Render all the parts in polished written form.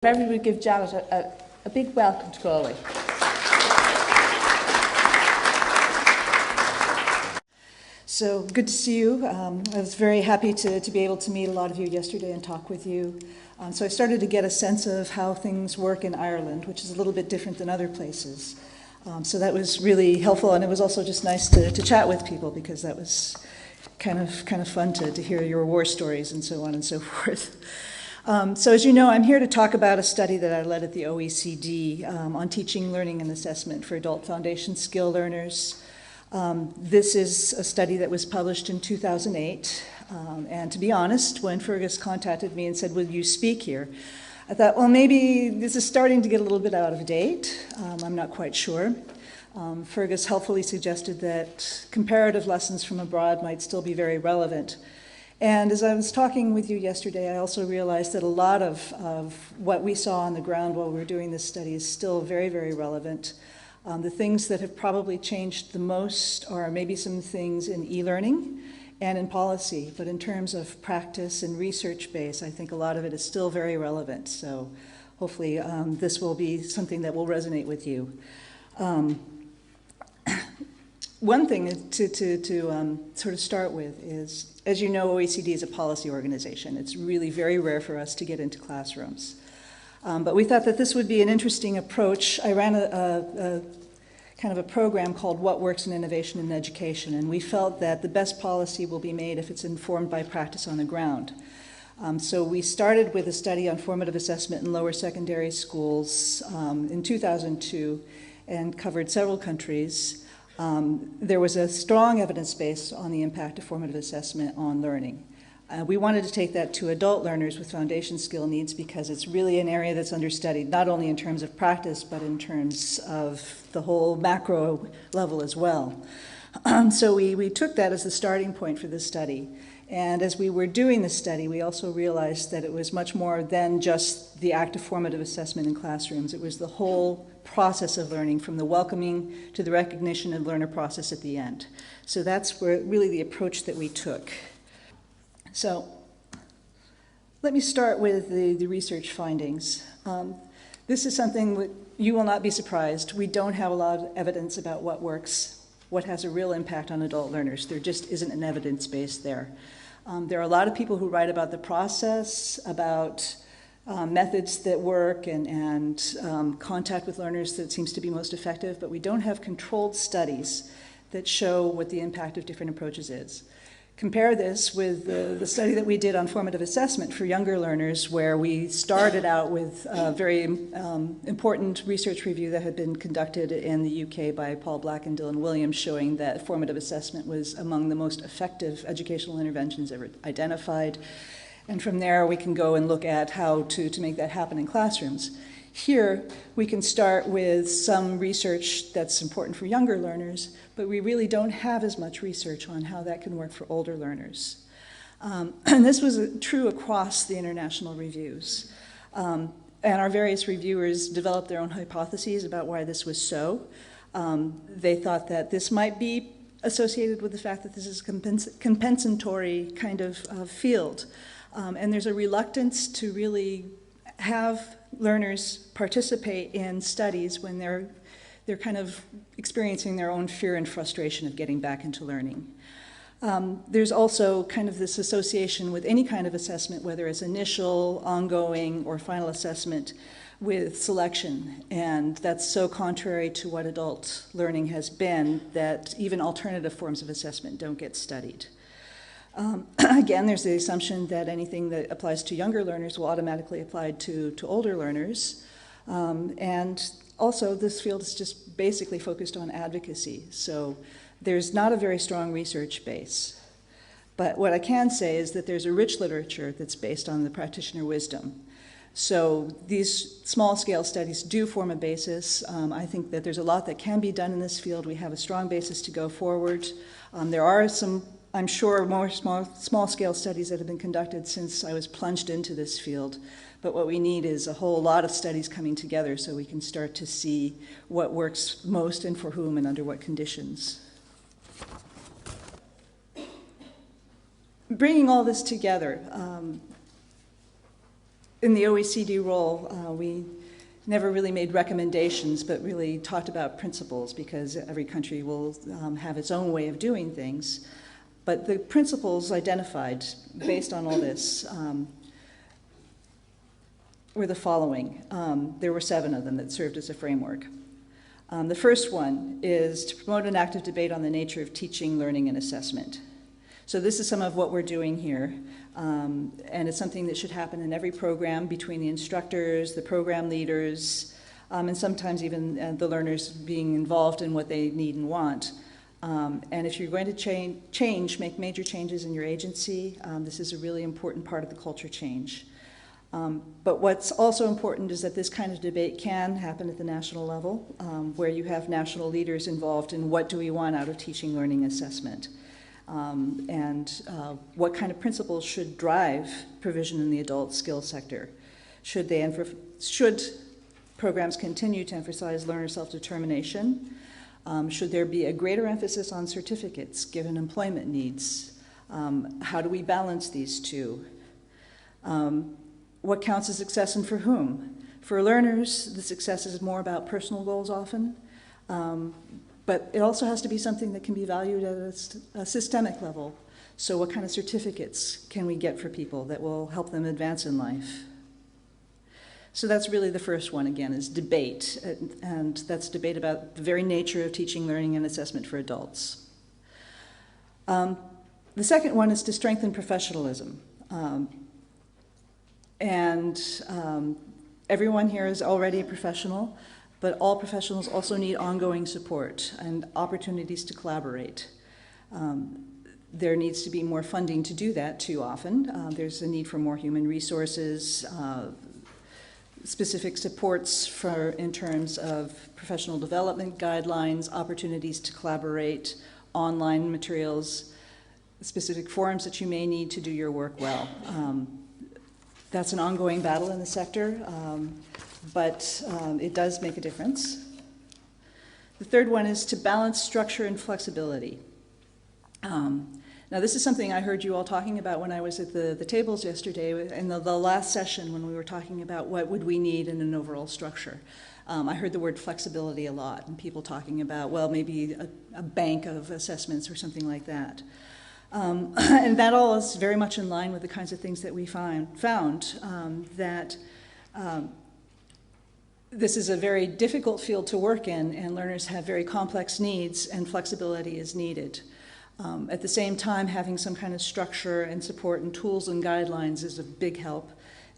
Everybody would give Janet a big welcome to Galway. So good to see you. I was very happy to be able to meet a lot of you yesterday and talk with you. So I started to get a sense of how things work in Ireland, which is a little bit different than other places. So that was really helpful, and it was also just nice to chat with people, because that was kind of fun to hear your war stories and so on and so forth. So as you know, I'm here to talk about a study that I led at the OECD on teaching, learning, and assessment for adult foundation skill learners. This is a study that was published in 2008. And to be honest, when Fergus contacted me and said, "Will you speak here?" I thought, well, maybe this is starting to get a little bit out of date. I'm not quite sure. Fergus helpfully suggested that comparative lessons from abroad might still be very relevant. And as I was talking with you yesterday, I also realized that a lot of what we saw on the ground while we were doing this study is still very, very relevant. The things that have probably changed the most are maybe some things in e-learning and in policy, but in terms of practice and research base, I think a lot of it is still very relevant. So hopefully this will be something that will resonate with you. One thing to sort of start with is, as you know, OECD is a policy organization. It's really very rare for us to get into classrooms. But we thought that this would be an interesting approach. I ran a kind of a program called What Works in Innovation in Education, and we felt that the best policy will be made if it's informed by practice on the ground. So we started with a study on formative assessment in lower secondary schools in 2002 and covered several countries. There was a strong evidence base on the impact of formative assessment on learning. We wanted to take that to adult learners with foundation skill needs because it's really an area that's understudied, not only in terms of practice, but in terms of the whole macro level as well. So we took that as the starting point for this study. And as we were doing this study, we also realized that it was much more than just the act of formative assessment in classrooms. It was the whole process of learning, from the welcoming to the recognition and learner process at the end. So that's where really the approach that we took. So let me start with the research findings. This is something that you will not be surprised. We don't have a lot of evidence about what works, what has a real impact on adult learners. There just isn't an evidence base there. There are a lot of people who write about the process, about methods that work, and contact with learners that seems to be most effective, but we don't have controlled studies that show what the impact of different approaches is. Compare this with the study that we did on formative assessment for younger learners, where we started out with a very important research review that had been conducted in the UK by Paul Black and Dylan Williams, showing that formative assessment was among the most effective educational interventions ever identified. And from there, we can go and look at how to make that happen in classrooms. Here, we can start with some research that's important for younger learners, but we really don't have as much research on how that can work for older learners. And this was true across the international reviews. And our various reviewers developed their own hypotheses about why this was so. They thought that this might be associated with the fact that this is a compensatory kind of field. And there's a reluctance to really have learners participate in studies when they're kind of experiencing their own fear and frustration of getting back into learning. There's also kind of this association with any kind of assessment, whether it's initial, ongoing, or final assessment, with selection. And that's so contrary to what adult learning has been that even alternative forms of assessment don't get studied. Again, there's the assumption that anything that applies to younger learners will automatically apply to older learners. And also, this field is just basically focused on advocacy. So there's not a very strong research base. But what I can say is that there's a rich literature that's based on the practitioner wisdom. So these small-scale studies do form a basis. I think that there's a lot that can be done in this field. We have a strong basis to go forward. There are some, I'm sure, more small-scale studies that have been conducted since I was plunged into this field. But what we need is a whole lot of studies coming together so we can start to see what works most and for whom and under what conditions. Bringing all this together, in the OECD role, we never really made recommendations, but really talked about principles, because every country will have its own way of doing things. But the principles identified based on all this were the following. There were 7 of them that served as a framework. The first one is to promote an active debate on the nature of teaching, learning, and assessment. So this is some of what we're doing here, and it's something that should happen in every program between the instructors, the program leaders, and sometimes even the learners being involved in what they need and want. And if you're going to make major changes in your agency, this is a really important part of the culture change. But what's also important is that this kind of debate can happen at the national level, where you have national leaders involved in what do we want out of teaching, learning, assessment, and what kind of principles should drive provision in the adult skills sector. Should programs continue to emphasize learner self-determination? Should there be a greater emphasis on certificates given employment needs? How do we balance these two? What counts as success and for whom? For learners, the success is more about personal goals often, but it also has to be something that can be valued at a systemic level. So what kind of certificates can we get for people that will help them advance in life? So that's really the first one, again, is debate, and that's debate about the very nature of teaching, learning, and assessment for adults. The second one is to strengthen professionalism. Everyone here is already a professional, but all professionals also need ongoing support and opportunities to collaborate. There needs to be more funding to do that too often. There's a need for more human resources, specific supports in terms of professional development guidelines, opportunities to collaborate, online materials, specific forums that you may need to do your work well. That's an ongoing battle in the sector, but it does make a difference. The third one is to balance structure and flexibility. Now this is something I heard you all talking about when I was at the tables yesterday in the last session when we were talking about what would we need in an overall structure. I heard the word flexibility a lot, and people talking about, well, maybe a bank of assessments or something like that. And that all is very much in line with the kinds of things that we found that this is a very difficult field to work in, and learners have very complex needs, and flexibility is needed. At the same time, having some kind of structure and support and tools and guidelines is a big help,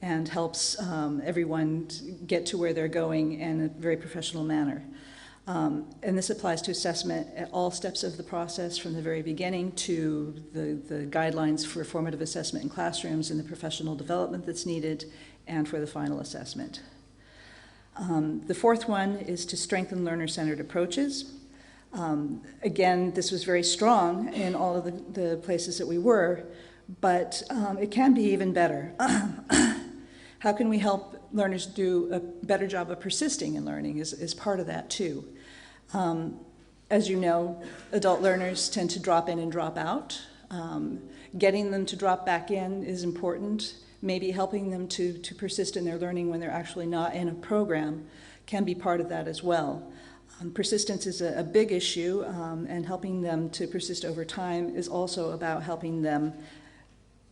and helps everyone get to where they're going in a very professional manner. And this applies to assessment at all steps of the process, from the very beginning to the guidelines for formative assessment in classrooms and the professional development that's needed, and for the final assessment. The fourth one is to strengthen learner-centered approaches. Again, this was very strong in all of the places that we were, but it can be even better. How can we help learners do a better job of persisting in learning is part of that too. As you know, adult learners tend to drop in and drop out. Getting them to drop back in is important. Maybe helping them to persist in their learning when they're actually not in a program can be part of that as well. Persistence is a big issue, and helping them to persist over time is also about helping them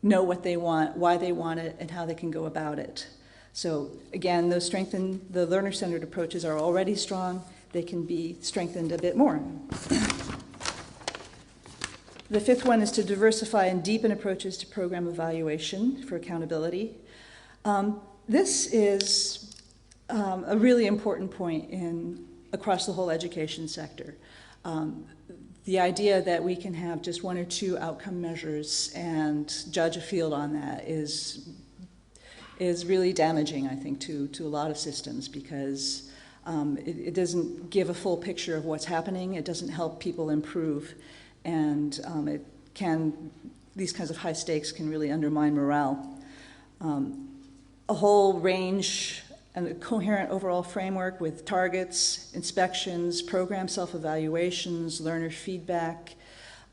know what they want, why they want it, and how they can go about it. So again, the learner-centered approaches are already strong. They can be strengthened a bit more. The fifth one is to diversify and deepen approaches to program evaluation for accountability. This is a really important point across the whole education sector. The idea that we can have just one or two outcome measures and judge a field on that is really damaging, I think, to a lot of systems, because it doesn't give a full picture of what's happening. It doesn't help people improve, and these kinds of high stakes can really undermine morale. A whole range and a coherent overall framework with targets, inspections, program self-evaluations, learner feedback,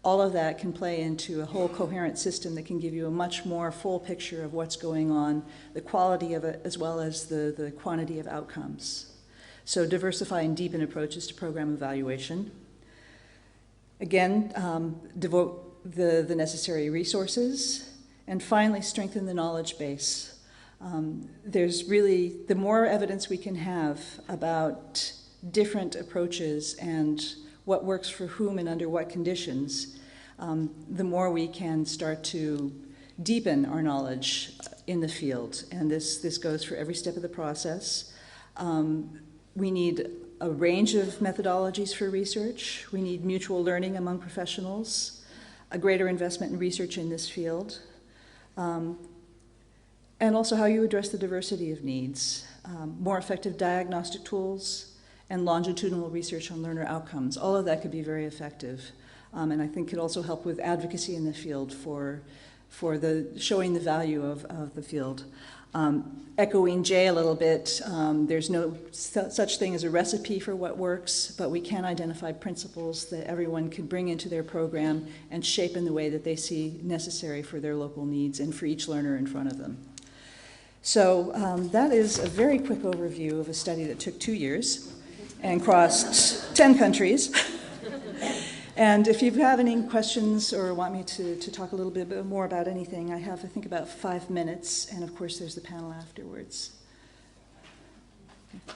all of that can play into a whole coherent system that can give you a much more full picture of what's going on, the quality of it, as well as the quantity of outcomes. So diversify and deepen approaches to program evaluation. Again, devote the necessary resources. And finally, strengthen the knowledge base. There's really, the more evidence we can have about different approaches and what works for whom and under what conditions, the more we can start to deepen our knowledge in the field. And this goes for every step of the process. We need a range of methodologies for research. We need mutual learning among professionals, a greater investment in research in this field, and also how you address the diversity of needs, more effective diagnostic tools, and longitudinal research on learner outcomes. All of that could be very effective, and I think could also help with advocacy in the field for showing the value of the field. Echoing Jay a little bit, there's no such thing as a recipe for what works, but we can identify principles that everyone can bring into their program and shape in the way that they see necessary for their local needs and for each learner in front of them. So that is a very quick overview of a study that took 2 years and crossed 10 countries. And if you have any questions or want me to talk a little bit more about anything, I have, I think, about 5 minutes, and of course there's the panel afterwards. Okay.